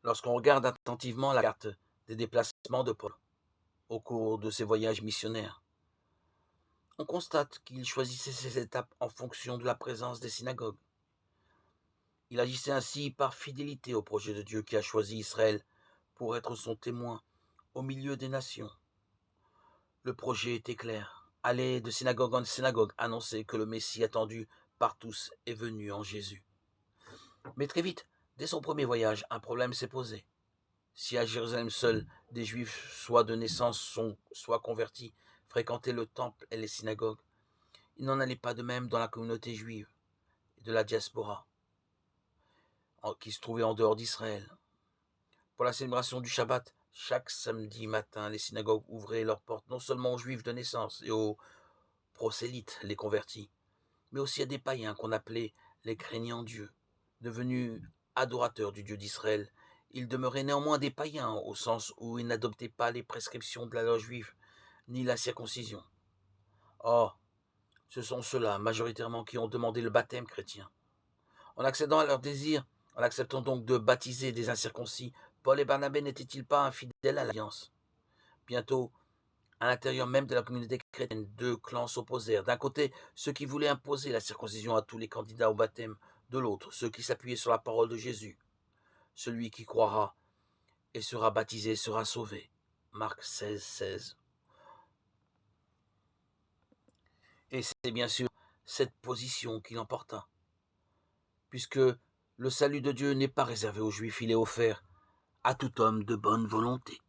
Lorsqu'on regarde attentivement la carte des déplacements de Paul au cours de ses voyages missionnaires, on constate qu'il choisissait ses étapes en fonction de la présence des synagogues. Il agissait ainsi par fidélité au projet de Dieu qui a choisi Israël pour être son témoin au milieu des nations. Le projet était clair. Aller de synagogue en synagogue, annoncer que le Messie attendu par tous est venu en Jésus. Mais très vite, dès son premier voyage, un problème s'est posé. Si à Jérusalem seuls des Juifs, soit de naissance, soit convertis, fréquentaient le temple et les synagogues, il n'en allait pas de même dans la communauté juive et de la diaspora, qui se trouvait en dehors d'Israël. Pour la célébration du Shabbat, chaque samedi matin, les synagogues ouvraient leurs portes non seulement aux Juifs de naissance et aux prosélytes, les convertis, mais aussi à des païens qu'on appelait les craignants Dieu, devenus adorateurs du Dieu d'Israël. Ils demeuraient néanmoins des païens, au sens où ils n'adoptaient pas les prescriptions de la loi juive, ni la circoncision. Or, ce sont ceux-là, majoritairement, qui ont demandé le baptême chrétien. En accédant à leur désir, en acceptant donc de baptiser des incirconcis, Paul et Barnabé n'étaient-ils pas infidèles à l'alliance? Bientôt, à l'intérieur même de la communauté chrétienne, deux clans s'opposèrent. D'un côté, ceux qui voulaient imposer la circoncision à tous les candidats au baptême, de l'autre, ceux qui s'appuyaient sur la parole de Jésus. Celui qui croira et sera baptisé sera sauvé. Marc 16, 16. Et c'est bien sûr cette position qui l'emporta, puisque le salut de Dieu n'est pas réservé aux Juifs, il est offert à tout homme de bonne volonté.